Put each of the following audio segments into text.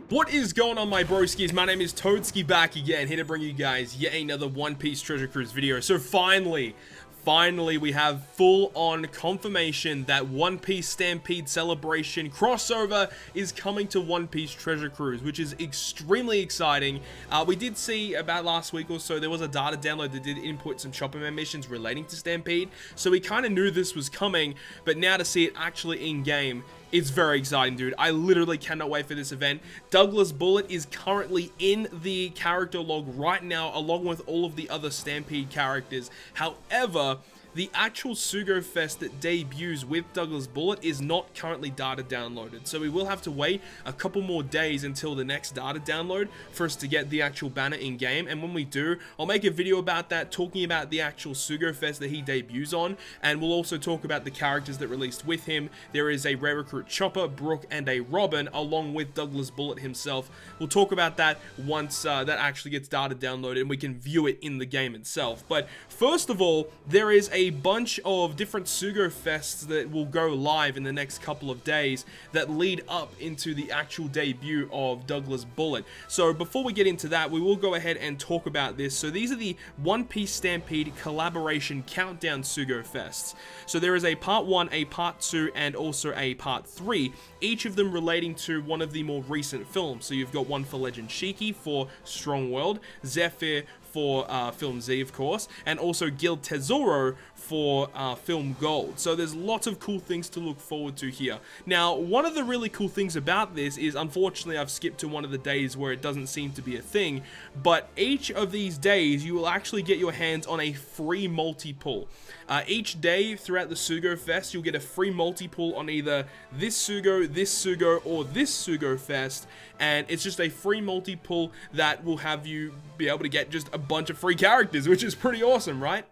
What is going on, my broskiis? My name is Toadskii, back again, here to bring you guys yet another One Piece Treasure Cruise video. So finally, we have full-on confirmation that One Piece Stampede Celebration crossover is coming to One Piece Treasure Cruise, which is extremely exciting. We did see about last week or so, there was a data download that did input some Chopperman missions relating to Stampede, so we kind of knew this was coming, but now to see it actually in-game, it's very exciting, dude. I literally cannot wait for this event. Douglas Bullet is currently in the character log right now, along with all of the other Stampede characters. However, the actual Sugo Fest that debuts with Douglas Bullet is not currently data downloaded, so we will have to wait a couple more days until the next data download for us to get the actual banner in game. And when we do, I'll make a video about that, talking about the actual Sugo Fest that he debuts on, and we'll also talk about the characters that released with him. There is a rare recruit Chopper, Brook, and a Robin, along with Douglas Bullet himself. We'll talk about that once that actually gets data downloaded and we can view it in the game itself. But first of all, there is a bunch of different Sugo Fests that will go live in the next couple of days that lead up into the actual debut of Douglas Bullet. So before we get into that, we will go ahead and talk about this. So these are the One Piece Stampede Collaboration Countdown Sugo Fests. So there is a Part 1, a Part 2, and also a Part 3, each of them relating to one of the more recent films. So you've got one for Legend Shiki for Strong World, Zephyr for Film Z, of course, and also Guild Tesoro for Film Gold. So there's lots of cool things to look forward to here. Now, one of the really cool things about this is, unfortunately, I've skipped to one of the days where it doesn't seem to be a thing, but each of these days, you will actually get your hands on a free multi-pull. Each day throughout the Sugo Fest, you'll get a free multi-pull on either this Sugo, or this Sugo Fest, and it's just a free multi-pull that will have you be able to get just a bunch of free characters, which is pretty awesome, right?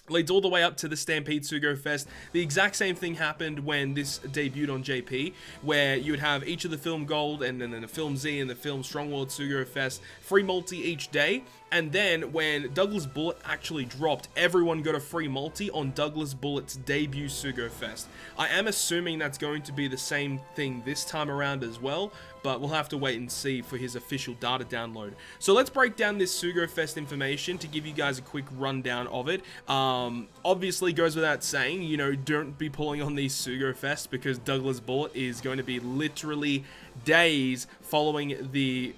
Leads all the way up to the Stampede Sugo Fest. The exact same thing happened when this debuted on JP, where you would have each of the Film Gold and then the Film Z and the Film Strong World Sugo Fest, free multi each day. And then when Douglas Bullet actually dropped, everyone got a free multi on Douglas Bullet's debut Sugo Fest. I am assuming that's going to be the same thing this time around as well, but we'll have to wait and see for his official data download. So let's break down this Sugo Fest information to give you guys a quick rundown of it. Obviously, goes without saying, you know, don't be pulling on these Sugo Fests because Douglas Bullet is going to be literally days following the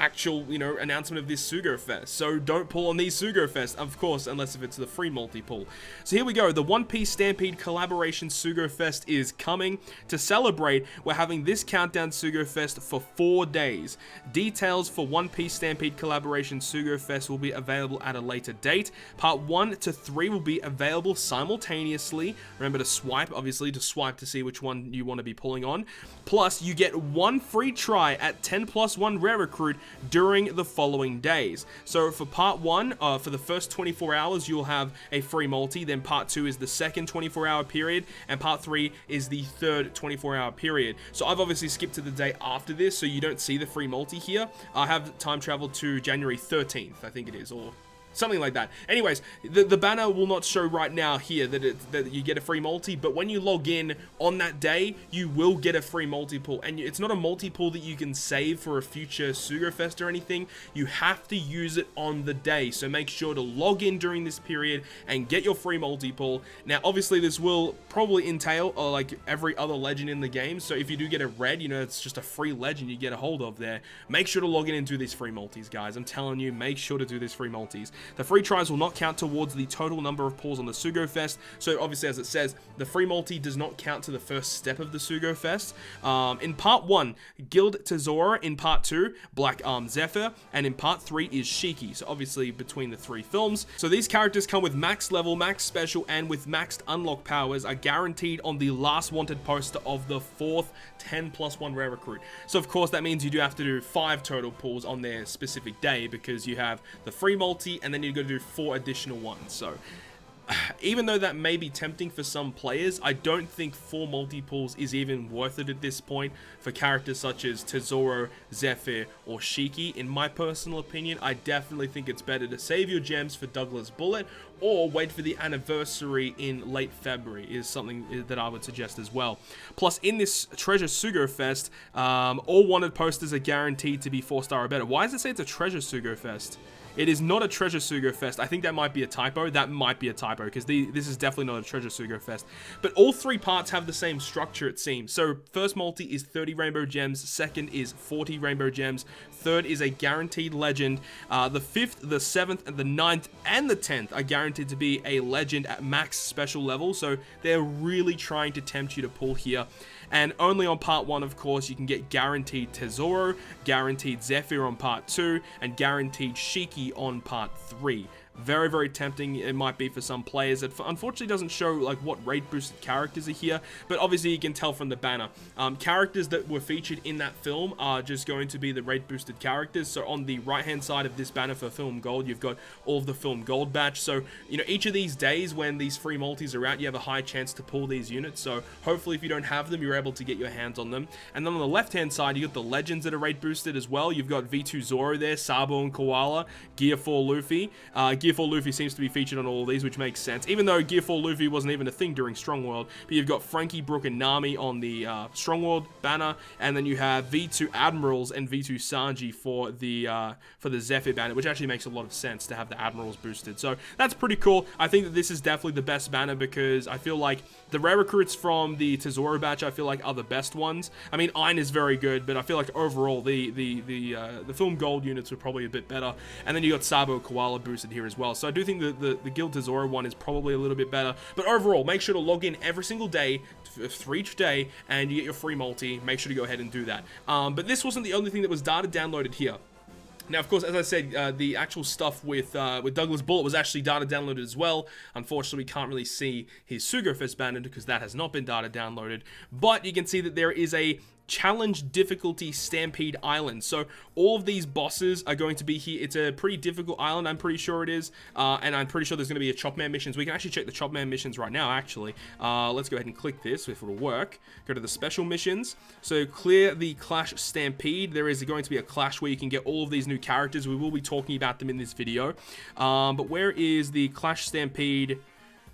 actual, you know, announcement of this Sugo Fest. So don't pull on these Sugo Fest, of course, unless if it's the free multi-pull. So here we go. The One Piece Stampede Collaboration Sugo Fest is coming. To celebrate, we're having this Countdown Sugo Fest for 4 days. Details for One Piece Stampede Collaboration Sugo Fest will be available at a later date. Part 1 to 3 will be available simultaneously. Remember to swipe, obviously, to swipe to see which one you want to be pulling on. Plus, you get one free try at 10+1 Rare Recruit during the following days. So for Part 1, for the first 24 hours, you'll have a free multi. Then Part 2 is the second 24-hour period, and Part 3 is the third 24-hour period. So I've obviously skipped to the day after this, so you don't see the free multi here. I have time traveled to January 13th, I think it is, or something like that. Anyways, the banner will not show right now here that you get a free multi, but when you log in on that day, you will get a free multi-pull. And it's not a multi-pull that you can save for a future Sugo Fest or anything. You have to use it on the day. So make sure to log in during this period and get your free multi-pull. Now, obviously, this will probably entail like every other legend in the game. So if you do get a red, you know, it's just a free legend you get a hold of there. Make sure to log in and do these free multis, guys. I'm telling you, make sure to do these free multis. The free tries will not count towards the total number of pulls on the Sugo Fest. So obviously, as it says, the free multi does not count to the first step of the Sugo Fest. In Part 1, Guild Tesoro. In Part 2, Black Arm Zephyr. And in Part 3 is Shiki. So obviously between the 3 films. So these characters come with max level, max special, and with maxed unlock powers are guaranteed on the last wanted poster of the 4th 10+1 Rare Recruit. So of course that means you do have to do 5 total pulls on their specific day because you have the free multi and then you got to do 4 additional ones. So even though that may be tempting for some players, I don't think 4 multi-pulls is even worth it at this point for characters such as Tesoro, Zephyr, or Shiki. In my personal opinion, I definitely think it's better to save your gems for Douglas Bullet, or wait for the anniversary in late February is something that I would suggest as well. Plus, in this Treasure Sugo Fest, all wanted posters are guaranteed to be 4-star or better. Why does it say it's a Treasure Sugo Fest? It is not a Treasure Sugo Fest. I think that might be a typo. That might be a typo, because this is definitely not a Treasure Sugo Fest. But all 3 parts have the same structure, it seems. So first multi is 30 rainbow gems, second is 40 rainbow gems, third is a guaranteed legend, the 5th, the 7th, and the 9th, and the 10th are guaranteed to be a legend at max special level. So they're really trying to tempt you to pull here. And only on part 1, of course, you can get guaranteed Tesoro, guaranteed Zephyr on part 2, and guaranteed Shiki on part 3. Very, very tempting it might be for some players. It unfortunately doesn't show like what rate boosted characters are here, but obviously you can tell from the banner. Characters that were featured in that film are just going to be the rate boosted characters. So on the right hand side of this banner for Film Gold, you've got all of the Film Gold batch. So, you know, each of these days when these free multis are out, you have a high chance to pull these units. So hopefully if you don't have them, you're able to get your hands on them. And then on the left hand side, you got the legends that are rate boosted as well. You've got V2 Zoro there, Sabo and Coalla, Gear 4 Luffy. Gear 4 Luffy seems to be featured on all of these, which makes sense, even though Gear 4 Luffy wasn't even a thing during Strong World. But you've got Frankie, Brook, and Nami on the Strong World banner, and then you have V2 Admirals and V2 Sanji for the Zephyr banner, which actually makes a lot of sense to have the Admirals boosted. So that's pretty cool. I think that this is definitely the best banner, because I feel like the rare recruits from the Tesoro batch, I feel like, are the best ones. I mean, Ein is very good, but I feel like overall the Film Gold units were probably a bit better. And then you got Sabo Koala boosted here as well. So I do think that the Guild Tesoro one is probably a little bit better. But overall, make sure to log in every single day for each day, and you get your free multi. Make sure to go ahead and do that. But this wasn't the only thing that was data downloaded here. Now, of course, as I said, the actual stuff with Douglas Bullet was actually data downloaded as well. Unfortunately, we can't really see his Sugo Fest banner because that has not been data downloaded. But you can see that there is a challenge difficulty Stampede Island. So all of these bosses are going to be here. It's a pretty difficult island, I'm pretty sure it is. And I'm pretty sure there's going to be a Chopman missions. We can actually check the Chopman missions right now, actually. Let's go ahead and click this if it'll work. Go to the special missions. So clear the Clash Stampede. There is going to be a clash where you can get all of these new characters. We will be talking about them in this video. But where is the Clash Stampede?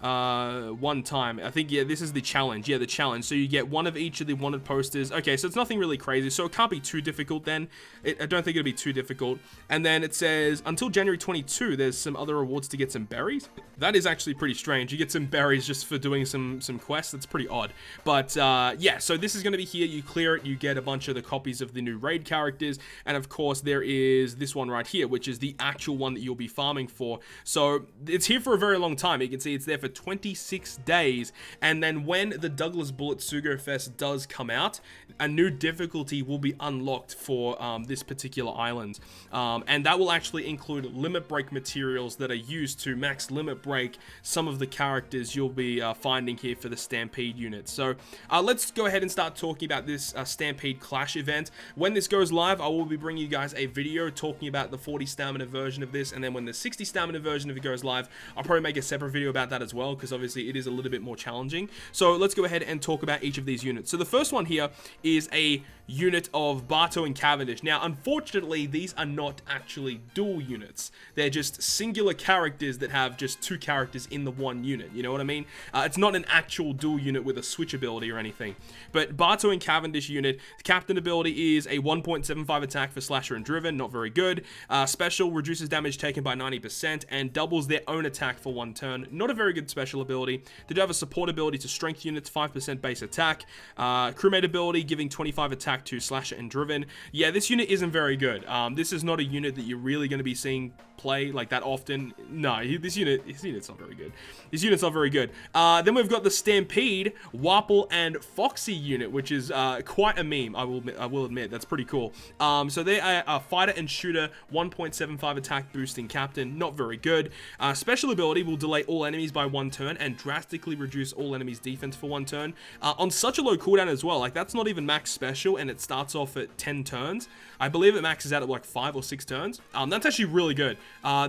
One time. I think, yeah, this is the challenge. Yeah, the challenge. So you get one of each of the wanted posters. Okay, so it's nothing really crazy. So it can't be too difficult then. I don't think it'll be too difficult. And then it says, until January 22, there's some other rewards to get some berries. That is actually pretty strange. You get some berries just for doing some quests. That's pretty odd. But, yeah, so this is going to be here. You clear it. You get a bunch of the copies of the new raid characters. And, of course, there is this one right here, which is the actual one that you'll be farming for. So it's here for a very long time. You can see it's there for 26 days, and then when the Douglas Bullet Sugo Fest does come out, a new difficulty will be unlocked for this particular island, and that will actually include limit break materials that are used to max limit break some of the characters you'll be finding here for the Stampede unit. So let's go ahead and start talking about this Stampede Clash event. When this goes live, I will be bringing you guys a video talking about the 40 stamina version of this, and then when the 60 stamina version of it goes live, I'll probably make a separate video about that as well, because obviously it is a little bit more challenging. So let's go ahead and talk about each of these units. So the first one here is a unit of Barto and Cavendish. Now, unfortunately, these are not actually dual units. They're just singular characters that have just 2 characters in the one unit. You know what I mean? It's not an actual dual unit with a switch ability or anything. But Barto and Cavendish unit, the captain ability is a 1.75 attack for Slasher and Driven, not very good. Special reduces damage taken by 90% and doubles their own attack for 1 turn. Not a very good special ability. They do have a support ability to strength units, 5% base attack. Crewmate ability, giving 25 attack to Slasher and Driven. Yeah, this unit isn't very good. This is not a unit that you're really going to be seeing play like that often. No, his unit's not very good. His unit's not very good. Then we've got the Stampede, Wapple, and Foxy unit, which is quite a meme, I will admit. That's pretty cool. So they are a fighter and shooter, 1.75 attack boosting captain. Not very good. Special ability will delay all enemies by 1 turn and drastically reduce all enemies' defense for 1 turn. On such a low cooldown as well, like that's not even max special, and it starts off at 10 turns. I believe it maxes out at like 5 or 6 turns. That's actually really good.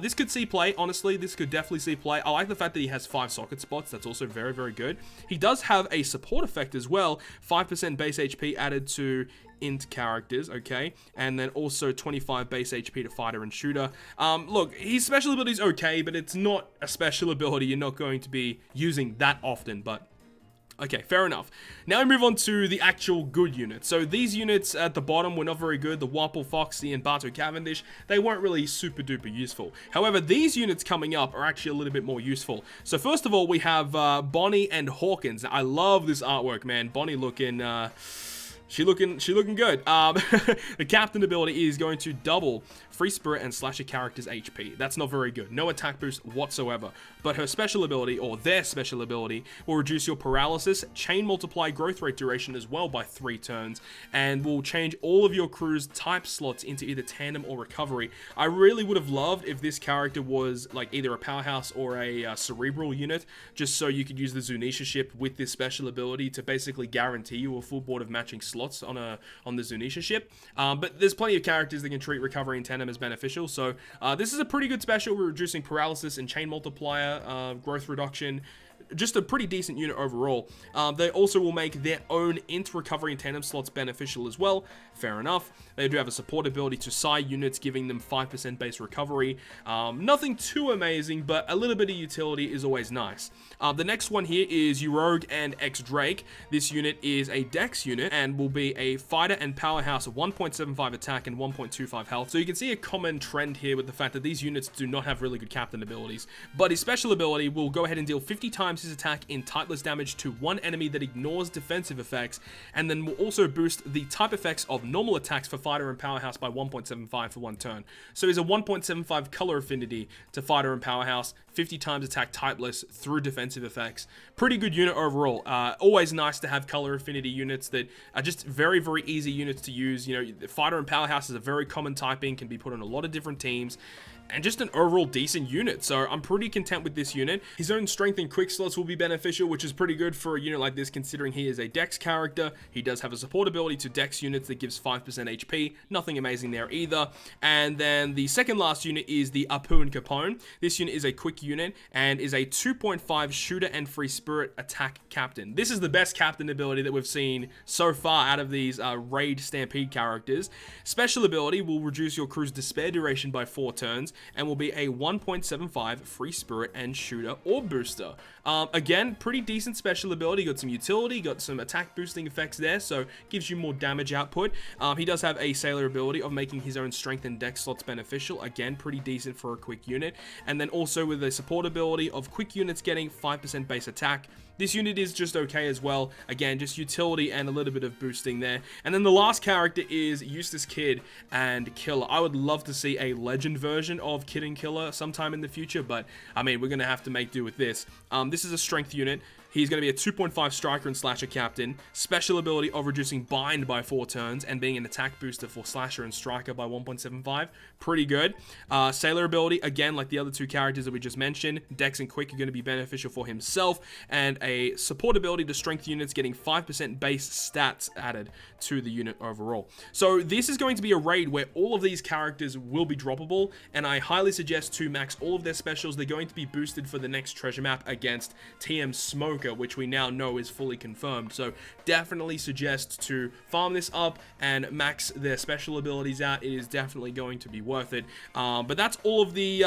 This could see play, honestly. This could definitely see play. I like the fact that he has 5 socket spots. That's also very, very good. He does have a support effect as well. 5% base HP added to int characters, okay, and then also 25 base HP to fighter and shooter. Look, his special ability is okay, but it's not a special ability you're not going to be using that often, but okay, fair enough. Now we move on to the actual good units. So these units at the bottom were not very good. The Wapple, Foxy, and Barto Cavendish, they weren't really super duper useful. However, these units coming up are actually a little bit more useful. So first of all, we have Bonnie and Hawkins. Now, I love this artwork, man. Bonnie looking... She looking good. The captain ability is going to double free spirit and slash a character's HP. That's not very good. No attack boost whatsoever. But her special ability, or their special ability, will reduce your paralysis, chain multiply growth rate duration as well by 3 turns, and will change all of your crew's type slots into either tandem or recovery. I really would have loved if this character was like either a powerhouse or a cerebral unit, just so you could use the Zunisha ship with this special ability to basically guarantee you a full board of matching slots on the Zunisha ship. But there's plenty of characters that can treat recovery and tandem as beneficial, so this is a pretty good special. We're reducing paralysis and chain multiplier, growth reduction. Just a pretty decent unit overall. They also will make their own int recovery and tandem slots beneficial as well. Fair enough. They do have a support ability to psi units, giving them 5% base recovery. Nothing too amazing, but a little bit of utility is always nice. The next one here is Urogue and X-Drake. This unit is a dex unit and will be a fighter and powerhouse of 1.75 attack and 1.25 health. So you can see a common trend here with the fact that these units do not have really good captain abilities. But his special ability will go ahead and deal 50 times his attack in typeless damage to one enemy that ignores defensive effects, and then will also boost the type effects of normal attacks for fighter and powerhouse by 1.75 for 1 turn. So he's a 1.75 color affinity to fighter and powerhouse, 50 times attack typeless through defensive effects. Pretty good unit overall. Always nice to have color affinity units that are just very, very easy units to use. You know, fighter and powerhouse is a very common typing, can be put on a lot of different teams, and just an overall decent unit. So I'm pretty content with this unit. His own strength and quick slots will be beneficial, which is pretty good for a unit like this, considering he is a dex character. He does have a support ability to dex units that gives 5% HP. Nothing amazing there either. And then the second last unit is the Apu and Capone. This unit is a quick unit and is a 2.5 shooter and free spirit attack captain. This is the best captain ability that we've seen so far out of these raid stampede characters. Special ability will reduce your crew's despair duration by 4 turns, and will be a 1.75 free spirit and shooter or booster. Again, pretty decent special ability. Got some utility, got some attack boosting effects there, so gives you more damage output. He does have a sailor ability of making his own strength and dex slots beneficial. Again, pretty decent for a quick unit. And then also with a support ability of quick units getting 5% base attack. This unit is just okay as well. Again, just utility and a little bit of boosting there. And then the last character is Eustace Kid and Killer. I would love to see a legend version of Kid and Killer sometime in the future, but I mean, we're going to have to make do with this. This is a strength unit. He's going to be a 2.5 striker and slasher captain. Special ability of reducing bind by 4 turns and being an attack booster for slasher and striker by 1.75. Pretty good. Sailor ability, again, like the other 2 characters that we just mentioned, Dex and Quick are going to be beneficial for himself. And a support ability to strength units, getting 5% base stats added to the unit overall. So this is going to be a raid where all of these characters will be droppable, and I highly suggest to max all of their specials. They're going to be boosted for the next treasure map against TM Smoker, which we now know is fully confirmed. So definitely suggest to farm this up and max their special abilities out. It is definitely going to be worth it. But that's all of the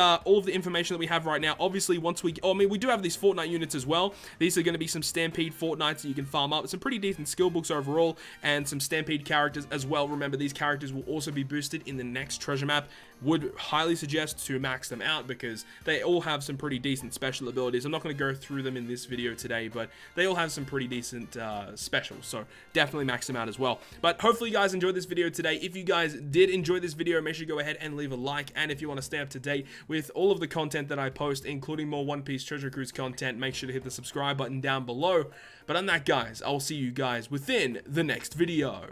information that we have right now. Obviously, once we do have these Fortnite units as well. These are going to be some Stampede Fortnites that you can farm up. Some pretty decent skill books overall, and some Stampede characters as well. Remember, these characters will also be boosted in the next treasure map. Would highly suggest to max them out because they all have some pretty decent special abilities. I'm not going to go through them in this video today, but they all have some pretty decent specials, so definitely max them out as well. But hopefully you guys enjoyed this video today. If you guys did enjoy this video, make sure you go ahead and leave a like, and if you want to stay up to date with all of the content that I post, including more One Piece Treasure Cruise content, make sure to hit the subscribe button down below. But on that, guys, I'll see you guys within the next video.